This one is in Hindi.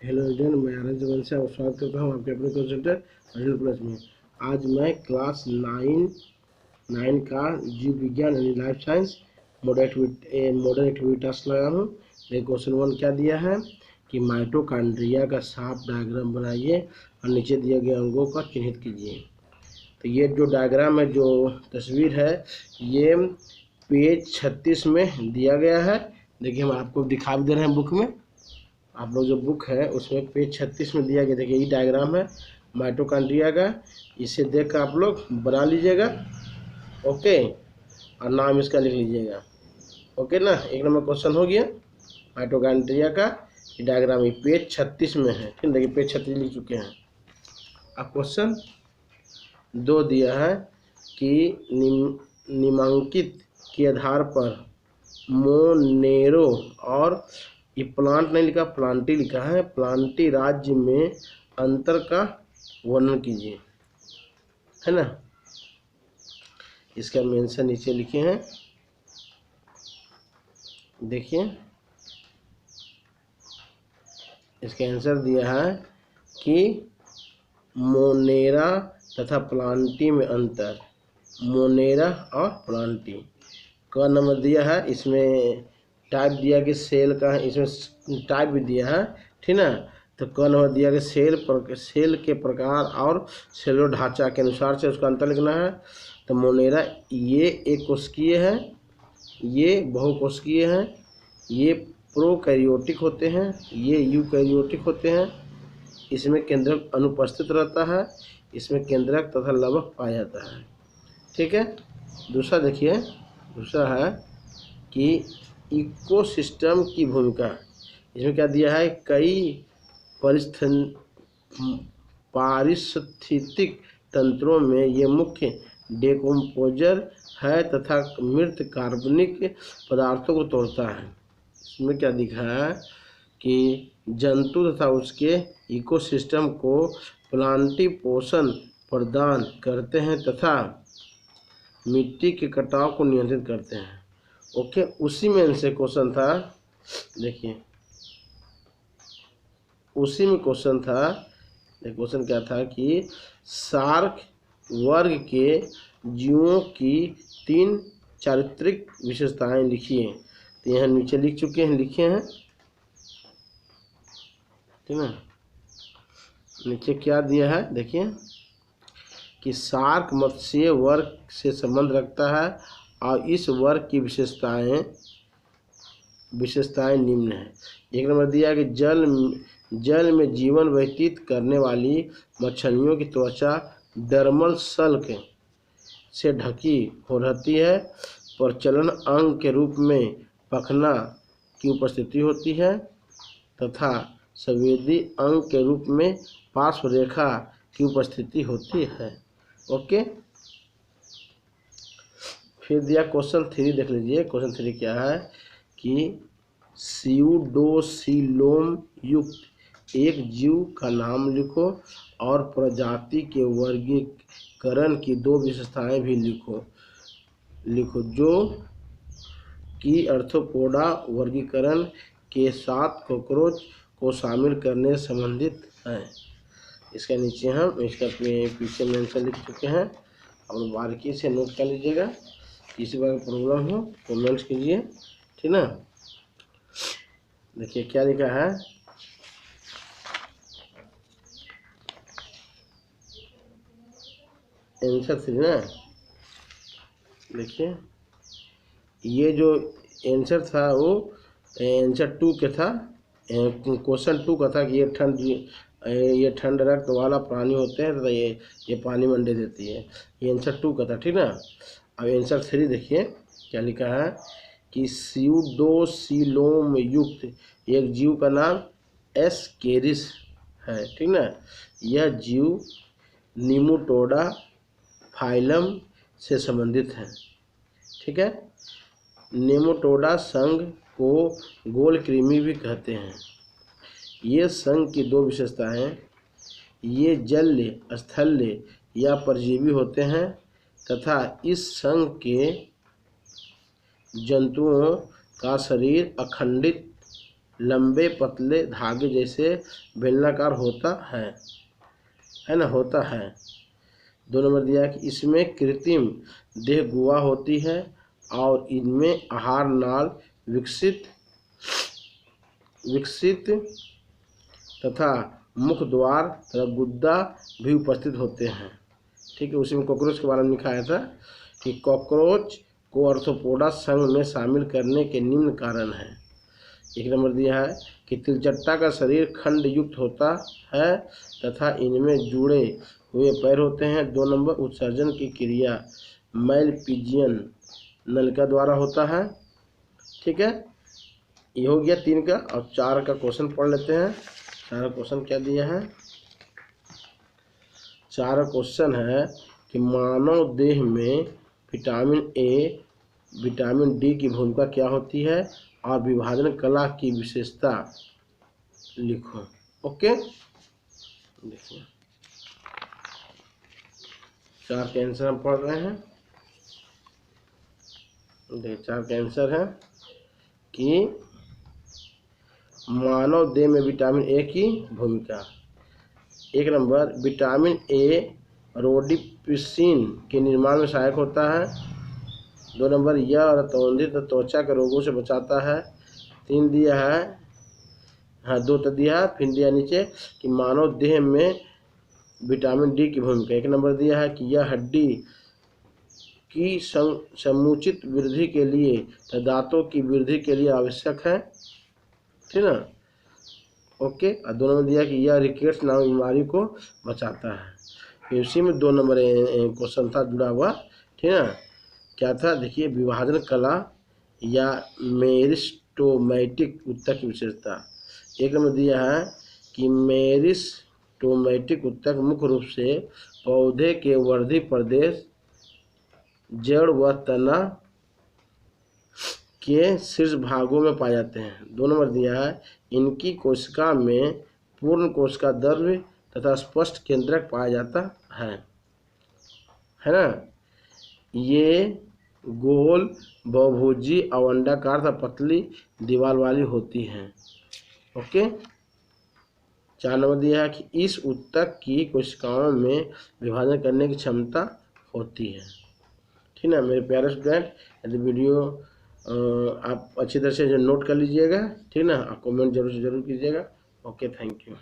हेलो एवरीवन, मैं आनंद वंश से स्वागत करता हूँ आपके अपने कोचिंग सेंटर अर्जुन प्लस में। आज मैं क्लास 9 का जीव विज्ञान यानी life science model activity task लगाया हूँ। देखिए क्वेश्चन 1 क्या दिया है कि माइटोकॉन्ड्रिया का साफ डायग्राम बनाइए और नीचे दिए गए अंगों का चिन्हित कीजिए। तो ये जो डायग्राम है, जो तस्वीर है, ये पेज 36 में दिया गया है। देखिए हम आपको दिखा भी दे रहे हैं बुक में। आप लोग जो बुक है उसमें पेज 36 में दिया गया। देखिए ये डायग्राम है माइटोकॉन्ड्रिया का। इसे देख कर आप लोग बना लीजिएगा, ओके, और नाम इसका लिख लीजिएगा, ओके ना। 1 नंबर क्वेश्चन हो गया माइटोकॉन्ड्रिया का। ये डायग्राम ये पेज 36 में है, ठीक है। देखिए पेज 36 लिख चुके हैं। अब क्वेश्चन 2 दिया है कि निम्नांकित के आधार पर मोनेरो और ये प्लांट नहीं लिखा, प्लांटी लिखा है, प्लांटी राज्य में अंतर का वर्णन कीजिए, है ना। इसका मेंशन नीचे लिखे हैं, देखिए इसका आंसर दिया है कि मोनेरा तथा प्लांटी में अंतर, मोनेरा और प्लांटी। क नंबर दिया है, इसमें टाइप दिया कि सेल का है, इसमें टाइप भी दिया है, ठीक ना। तो क नंबर दिया कि सेल के प्रकार और सेलुलर ढांचा के अनुसार से उसका अंतर लिखना है। तो मोनेरा ये एक कोशिकीय है, ये बहुकोशिकीय है, ये प्रोकैरियोटिक होते हैं, ये यूकैरियोटिक होते हैं। इसमें केंद्रक अनुपस्थित रहता है, इसमें केंद्रक तथा लवक पाया जाता है, ठीक है। दूसरा देखिए, दूसरा है कि इकोसिस्टम की भूमिका। इसमें क्या दिया है, कई पारिस्थितिक तंत्रों में ये मुख्य डेकोम्पोजर है तथा मृत कार्बनिक पदार्थों को तोड़ता है। इसमें क्या दिखा है कि जंतु तथा उसके इकोसिस्टम को प्लांटी पोषण प्रदान करते हैं तथा मिट्टी के कटाव को नियंत्रित करते हैं, ओके। उसी में से क्वेश्चन था, देखिए उसी में क्वेश्चन था। क्वेश्चन क्या था कि शार्क वर्ग के जीवों की 3 चारित्रिक विशेषताएं लिखिए। तो यहाँ नीचे लिख चुके हैं, लिखे हैं, ठीक है। नीचे क्या दिया है, देखिए कि शार्क मत्स्य वर्ग से संबंध रखता है और इस वर्ग की विशेषताएं निम्न है। 1 नंबर दिया है कि जल में जीवन व्यतीत करने वाली मछलियों की त्वचा डर्मल सल्क से ढकी हो रहती है। प्रचलन अंग के रूप में पखना की उपस्थिति होती है तथा संवेदी अंग के रूप में पार्श्व रेखा की उपस्थिति होती है, ओके। फिर दिया क्वेश्चन 3, देख लीजिए। क्वेश्चन 3 क्या है कि स्यूडोसिलोम युक्त एक जीव का नाम लिखो और प्रजाति के वर्गीकरण की 2 विशेषताएं भी लिखो जो कि आर्थ्रोपोडा वर्गीकरण के साथ कॉकरोच को शामिल करने से संबंधित है। इसके नीचे हम इसका पीछे मेंशन लिख चुके हैं, और बारीकी से नोट कर लीजिएगा। किसी बार प्रॉब्लम हो कमेंट्स कीजिए, ठीक ना। देखिए क्या लिखा है, आंसर 3 ना। देखिए ये जो आंसर था वो आंसर 2 के था, क्वेश्चन 2 का था कि ये ठंड रक्त वाला प्राणी होते हैं तथा ये पानी में अंडे देती है। ये आंसर 2 का था, ठीक ना। अब आंसर 3 देखिए क्या लिखा है कि स्यूडोसिलोम युक्त एक जीव का नाम एस्केरिस है, ठीक ना। यह जीव निमोटोडा फाइलम से संबंधित है, ठीक है। नेमाटोडा संघ को गोल कृमि भी कहते हैं। ये संघ की 2 विशेषताएं, ये जलीय, स्थलीय या परजीवी होते हैं तथा इस संघ के जंतुओं का शरीर अखंडित लंबे पतले धागे जैसे बेलनाकार होता है ना, होता है। 2 नंबर दिया कि इसमें कृत्रिम देह गुहा होती है और इनमें आहार नाल विकसित तथा मुख द्वार तथा गुद्दा भी उपस्थित होते हैं। ठीक है, उसी में कॉकरोच के बारे में लिखा आया था कि कॉकरोच को आर्थ्रोपोडा संघ में शामिल करने के निम्न कारण हैं। 1 नंबर दिया है कि तिलचट्टा का शरीर खंड युक्त होता है तथा इनमें जुड़े हुए पैर होते हैं। 2 नंबर उत्सर्जन की क्रिया मैलपिजियन नलिका द्वारा होता है। ठीक है, ये हो गया 3 का। और 4 का क्वेश्चन पढ़ लेते हैं। 4 क्वेश्चन क्या दिया है? 4 क्वेश्चन है कि मानव देह में विटामिन ए, विटामिन डी की भूमिका क्या होती है और विभाजन कला की विशेषता लिखो। ओके, देखिए 4 के आंसर हम पढ़ रहे हैं। देखिए 4 का आंसर है कि मानव देह में विटामिन ए की भूमिका। 1 नंबर विटामिन ए रोडिपिसिन के निर्माण में सहायक होता है। 2 नंबर यह रतौंधित त्वचा के रोगों से बचाता है। 3 दिया है, हाँ 2 तो दिया है, फिर दिया नीचे कि मानव देह में विटामिन डी की भूमिका। 1 नंबर दिया है कि यह हड्डी की समुचित वृद्धि के लिए तथा दांतों की वृद्धि के लिए आवश्यक है। ठीक ना, ओके। और 2 नंबर दिया कि यह रिकेट्स नामक बीमारी को बचाता है। फिर उसी में 2 नंबर क्वेश्चन था जुड़ा हुआ। ठीक ना, क्या था? देखिए विभाजन कला या मेरिस्टोमैटिक ऊतक की विशेषता। 1 नंबर दिया है कि मेरिस्टोमैटिक ऊतक मुख्य रूप से पौधे के वर्धी प्रदेश, जड़ व तना के शीर्ष भागों में पाए जाते हैं। 2 नंबर दिया है इनकी कोशिका में पूर्ण कोशिका द्रव्य तथा स्पष्ट केंद्रक पाया जाता है ना। ये गोल, बहुभुजी और अंडाकार तथा पतली दीवार वाली होती हैं। ओके। 4 नंबर दिया है कि इस ऊतक की कोशिकाओं में विभाजन करने की क्षमता होती है। ठीक ना मेरे प्यारे स्टूडेंट, यदि वीडियो आप अच्छी तरह से जो नोट कर लीजिएगा। ठीक ना, आप कमेंट जरूर कीजिएगा। Okay, thank you.